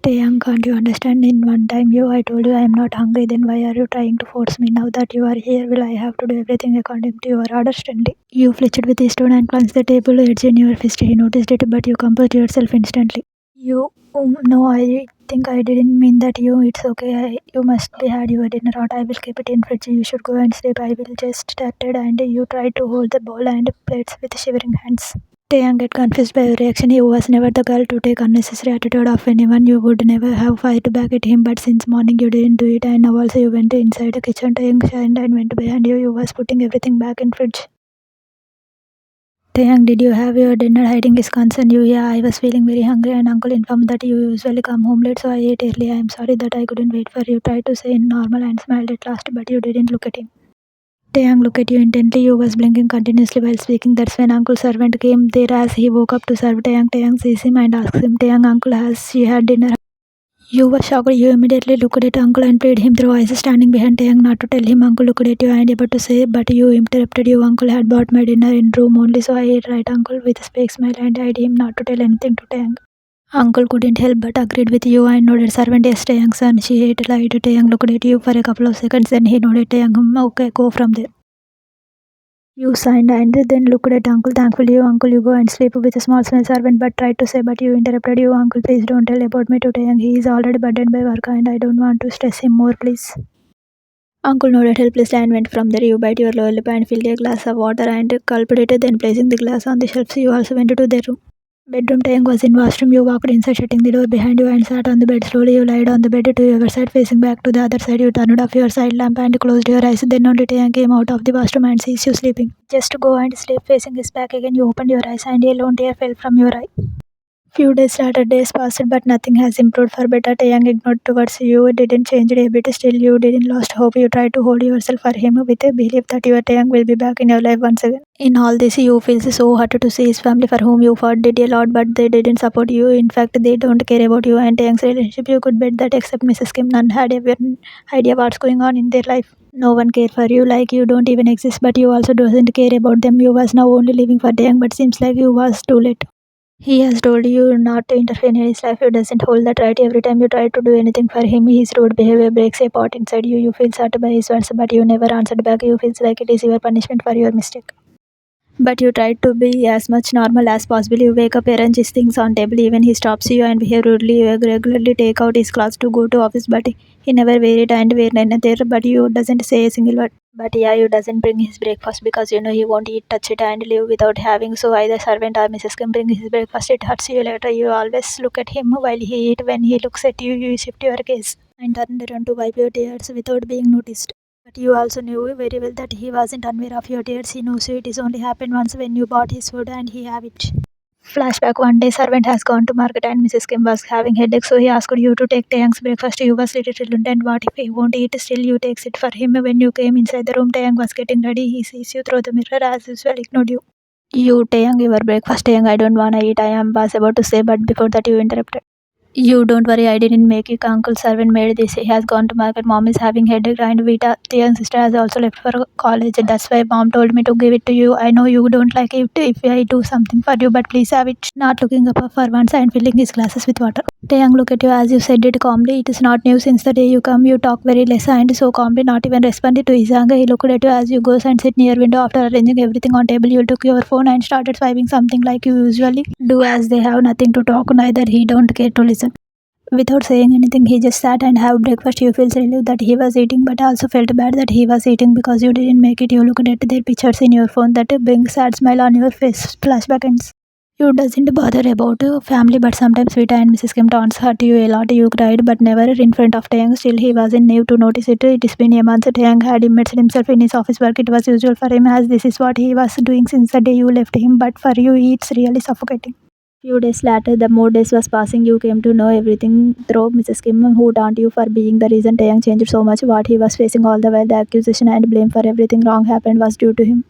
Taehyung, can't you understand? In one time I told you I am not hungry, then why are you trying to force me? Now that you are here, will I have to do everything according to your orders? Stanley. You flinched with the stone and plunged the table edge in your fist. He noticed it, but you composed yourself instantly. No, I think I didn't mean that. It's okay. You must be had your dinner hot. I will keep it in fridge. You should go and sleep. I will just started and you tried to hold the bowl and plates with shivering hands. Taehyung get confused by your reaction. He was never the girl to take unnecessary attitude of anyone. You would never have fired back at him, but since morning you didn't do it, and now also you went inside the kitchen. Taehyung shined and went behind you. You was putting everything back in fridge. Taehyung, did you have your dinner? Hiding his concern. Yeah, I was feeling very hungry, and uncle informed that you usually come home late, so I ate early. I am sorry that I couldn't wait for you. Tried to say normal and smiled at last, but you didn't look at him. Taehyung looked at you intently. You was blinking continuously while speaking. That's when Uncle's servant came there as he woke up to serve Taehyung. Taehyung sees him and asks him, Taehyung, uncle, has she had dinner? You were shocked. You immediately looked at uncle and prayed him through eyes standing behind Taehyung not to tell him. Uncle looked at you and about to say, but you interrupted you. Uncle had bought my dinner in room only, so I ate right, uncle, with a fake smile and eyed him not to tell anything to Taehyung. Uncle couldn't help but agreed with you and nodded. Servant, yes, Taehyung, son. She ate light. Taehyung looked at you for a couple of seconds, then he nodded. Taehyung, okay, go from there. You signed and then looked at uncle. Thankfully, uncle, you go and sleep with a small servant, but tried to say, but you interrupted you. Uncle, please don't tell about me to Taehyung. He is already burdened by work and I don't want to stress him more, please. Uncle nodded helplessly and went from there. You bite your lower lip and filled a glass of water and gulped it, then placing the glass on the shelf, you also went to their room. Bedroom. Taehyung was in washroom. You walked inside, shutting the door behind you, and sat on the bed. Slowly, you lied on the bed to your side, facing back to the other side. You turned off your side lamp and closed your eyes. Then only Taehyung came out of the washroom and sees you sleeping. Just go and sleep, facing his back again. You opened your eyes, and a lone tear fell from your eye. Few days later, days passed, but nothing has improved for better. Taehyung ignored towards you. Didn't change a bit. Still, you didn't lost hope. You tried to hold yourself for him with a belief that your Taehyung will be back in your life once again. In all this, you feel so hurt to see his family for whom you fought did a lot, but they didn't support you. In fact, they don't care about you and Taehyung's relationship. You could bet that except Mrs. Kim, none had even idea what's going on in their life. No one care for you, like you don't even exist, but you also doesn't care about them. You was now only living for Taehyung, but seems like you was too late. He has told you not to interfere in his life. You doesn't hold that right. Every time you try to do anything for him, his rude behavior breaks a pot inside you. You feel hurt by his words, but you never answered back. You feel like it is your punishment for your mistake. But you try to be as much normal as possible. You wake up, arrange his things on table. Even he stops you and behave rudely. You regularly take out his clothes to go to office, but he never wear it and wear another. But you doesn't say a single word. But yeah, you doesn't bring his breakfast because you know he won't eat, touch it, and live without having. So either servant or Mrs. Kim bring his breakfast. It hurts you later. You always look at him while he eat. When he looks at you, you shift your gaze and turn around to wipe your tears without being noticed. But you also knew very well that he wasn't unaware of your tears. He knows it is only happened once when you bought his food and he have it. Flashback. One day, servant has gone to market and Mrs. Kim was having headache, so he asked you to take Taehyung's breakfast. You was little reluctant. What if he won't eat? Still, you takes it for him. When you came inside the room, Taehyung was getting ready. He sees you through the mirror as usual, ignored you. Taehyung, your breakfast. Taehyung, I don't wanna eat. Was about to say, but before that you interrupted. You don't worry, I didn't make it. Uncle servant made this. He has gone to market. Mom is having headache and Vita, the young sister, has also left for college. That's why mom told me to give it to you. I know you don't like it if I do something for you, but please have it. Not looking up for once and filling his glasses with water. Taehyung look at you as you said it calmly. It is not new since the day you come. You talk very less and so calmly, not even responded to his anger. He looked at you as you goes and sit near window. After arranging everything on table, you took your phone and started swiping something like you usually do, as they have nothing to talk. Neither he don't care to listen. Without saying anything, he just sat and have breakfast. You feel relieved that he was eating, but also felt bad that he was eating because you didn't make it. You looked at their pictures in your phone that bring sad smile on your face. Flashback ends. You doesn't bother about family, but sometimes Vita and Mrs. Kim taunts hurt you a lot. You cried, but never in front of Taehyung. Still, he wasn't naive to notice it. It has been a month. Taehyung had immersed himself in his office work. It was usual for him, as this is what he was doing since the day you left him. But for you, it's really suffocating. Few days later, the more days was passing, you came to know everything through Mrs. Kim, who taunted you for being the reason Taehyung changed so much. What he was facing all the while, the accusation and blame for everything wrong happened was due to him.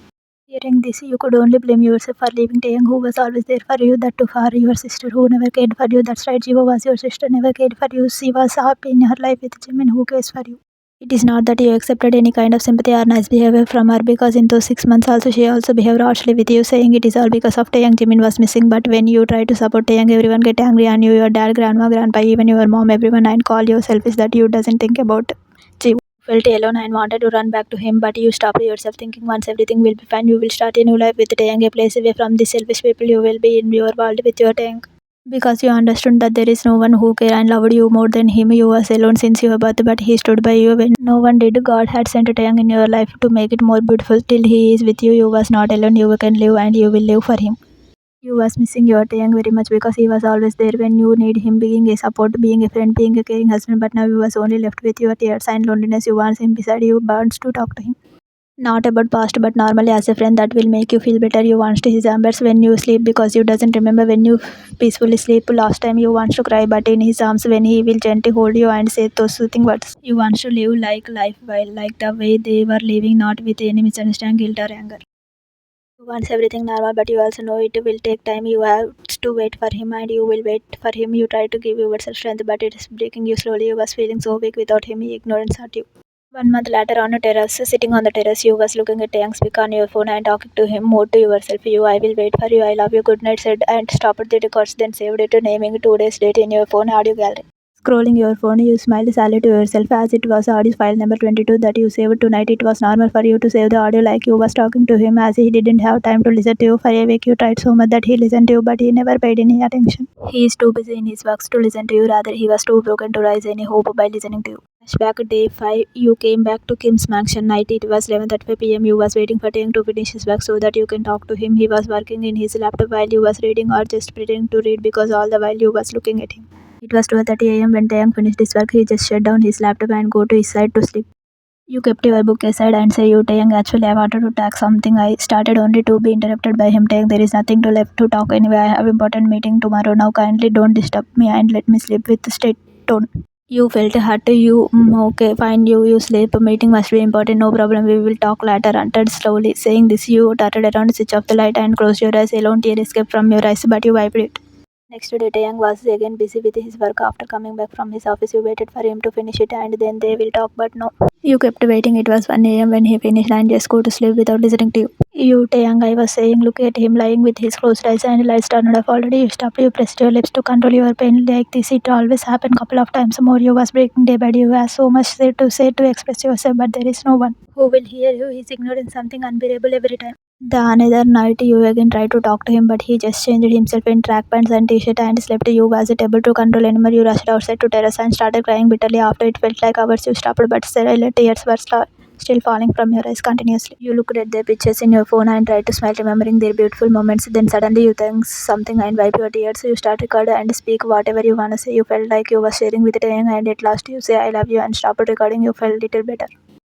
Hearing this, you could only blame yourself for leaving Taehyung, who was always there for you, that too for your sister, who never cared for you. That's right, Jiwa was your sister, never cared for you. She was happy in her life with Jimin, who cares for you. It is not that you accepted any kind of sympathy or nice behavior from her, because in those 6 months also she also behaved harshly with you, saying it is all because of Taehyung Jimin was missing. But when you try to support Taehyung, everyone get angry on you, your dad, grandma, grandpa, even your mom, everyone, and call you selfish that you doesn't think about Ji. Felt alone and wanted to run back to him, but you stopped yourself, thinking once everything will be fine, you will start a new life with Taehyung, a place away from the selfish people. You will be in your world with your Taehyung. Because you understood that there is no one who cared and loved you more than him. You was alone since your birth, but he stood by you when no one did. God had sent Taehyung in your life to make it more beautiful. Till he is with you, you was not alone. You can live and you will live for him. You was missing your Taehyung very much, because he was always there when you need him, being a support, being a friend, being a caring husband. But now you was only left with your tears and loneliness. You want him beside you, burns to talk to him. Not about past, but normally as a friend that will make you feel better. You want to his arms when you sleep, because you doesn't remember when you peacefully sleep last time. You want to cry, but in his arms when he will gently hold you and say those soothing words. You want to live like life while like the way they were living, not with any misunderstanding, guilt or anger. You want everything normal, but you also know it will take time. You have to wait for him, and you will wait for him. You try to give yourself strength, but it is breaking you slowly. You was feeling so weak without him. He ignored and hurt you. 1 month later, on a terrace, sitting on the terrace, you was looking at Taehyung speak on your phone and talking to him more to yourself. You, I will wait for you, I love you, good night, said, and stopped the records, then saved it, naming 2 days date in your phone audio gallery. Scrolling your phone, you smiled sadly to yourself, as it was audio file number 22 that you saved tonight. It was normal for you to save the audio like you was talking to him, as he didn't have time to listen to you. For a week, you tried so much that he listened to you, but he never paid any attention. He is too busy in his works to listen to you. Rather, he was too broken to raise any hope by listening to you. Flashback day 5. You came back to Kim's mansion night. It was 11:35 p.m. You was waiting for Taehyung to finish his work so that you can talk to him. He was working in his laptop while you was reading, or just pretending to read, because all the while you was looking at him. It was 12:30 a.m. when Taehyung finished his work. He just shut down his laptop and go to his side to sleep. You kept your book aside and say, you Taehyung, actually I wanted to talk something. I started only to be interrupted by him. Taehyung, there is nothing to left to talk anyway. I have important meeting tomorrow. Now kindly don't disturb me and let me sleep with straight tone. You felt hurt. You, okay, fine, you sleep. Meeting must be important. No problem. We will talk later, uttered slowly. Saying this, you darted around, switch off the light and closed your eyes. Alone tear escaped from your eyes, but you wiped it. Next day, Taehyung was again busy with his work. After coming back from his office, you waited for him to finish it and then they will talk, but no. You kept waiting. It was 1 a.m. when he finished and just go to sleep without listening to you. You, Taehyung, I was saying, look at him lying with his closed eyes and lights turned off already. You stopped. You pressed your lips to control your pain like this. It always happened couple of times more. You was breaking day by day. You have so much to say to express yourself, but there is no one who will hear you. He's ignoring something unbearable every time. The another night, you again tried to talk to him, but he just changed himself in track pants and t-shirt and slept. You wasn't able to control anymore. You rushed outside to terrace and started crying bitterly. After it felt like hours, you stopped, but still tears were still falling from your eyes continuously. You looked at their pictures in your phone and tried to smile, remembering their beautiful moments. Then suddenly you think something and wipe your tears. You start record and speak whatever you wanna say. You felt like you were sharing with Taehyung, and at last you say I love you and stopped recording. You felt little better.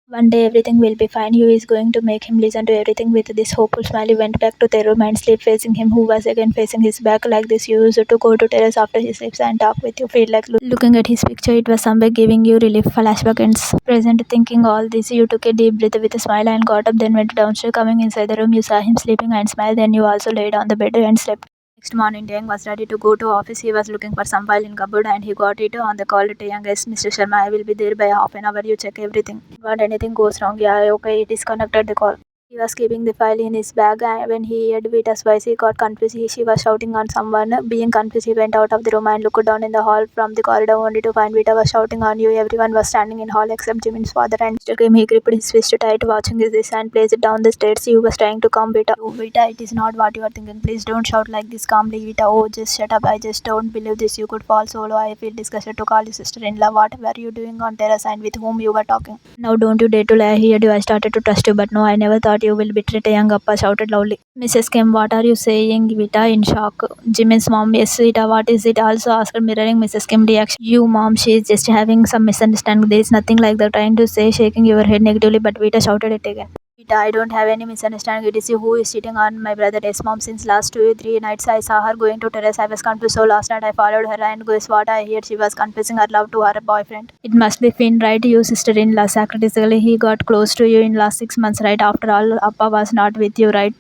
One day everything will be fine. You is going to make him listen to everything. With this hopeful smile, you went back to their room and sleep facing him, who was again facing his back like this. You used to go to terrace after he sleeps and talk with you. Feel like looking at his picture. It was somewhere giving you relief. Flashback ends. Present, thinking all this, you took a deep breath with a smile and got up. Then went downstairs. Coming inside the room, you saw him sleeping and smiled. Then you also laid on the bed and slept. Next morning, Taehyung was ready to go to office. He was looking for some file in cupboard and he got it on the call. Taehyung, yes, Mr. Sharma, I will be there by half an hour. You check everything. What anything goes wrong? Yeah, okay, it disconnected the call. He was keeping the file in his bag, and when he heard Vita's voice, he got confused. She was shouting on someone. Being confused, he went out of the room and looked down in the hall from the corridor, only to find Vita was shouting on you. Everyone was standing in hall except Jimin's father and Mr. Kim. He gripped his fist tight, watching this and placed it down the stairs. He was trying to calm Vita. Oh, Vita, it is not what you are thinking. Please don't shout like this. Calmly, Vita. Oh, just shut up. I just don't believe this. You could fall solo. I feel disgusted to call you sister-in-law. What were you doing on terrace and with whom you were talking? Now don't you dare to lie. I heard you. I started to trust you, but no, I never thought you will betray Taehyung, Appa shouted loudly. Mrs. Kim, what are you saying? Vita in shock. Jimin's mom, yes, Vita, what is it? Also asked, mirroring Mrs. Kim's reaction. You, mom, she is just having some misunderstanding. There is nothing like that. Trying to say, shaking your head negatively, but Vita shouted it again. Vita, I don't have any misunderstanding. It is you who is cheating on my brother. Yes, mom, since last 2 3 nights I saw her going to terrace. I was confused. So last night I followed her and guess what I heard? She was confessing her love to her boyfriend. It must be Finn, right? You sister-in-law. Sacrificially, he got close to you in last 6 months, right? After all, Appa was not with you, right?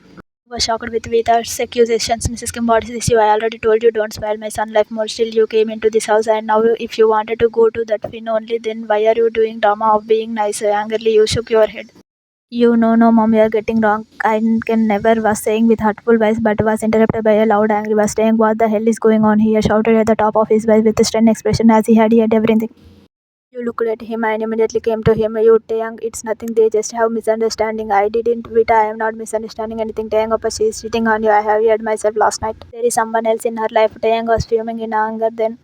Was shocked with Vita's accusations. Mrs. Kim, what is this? I already told you don't spoil my son life more. Still, you came into this house, and now if you wanted to go to that fin only, then why are you doing drama of being nice? Angrily, you shook your head. No, mom, you are getting wrong. I can never was saying with hurtful voice, but was interrupted by a loud, angry voice saying, "What the hell is going on here?" Shouted at the top of his voice with a stern expression as he had heard everything. You looked at him and immediately came to him. You, Taehyung, it's nothing. They just have misunderstanding. I didn't, Vita. I am not misunderstanding anything. Taehyung, Appa, she is cheating on you. I have heard myself last night. There is someone else in her life. Taehyung was fuming in anger then.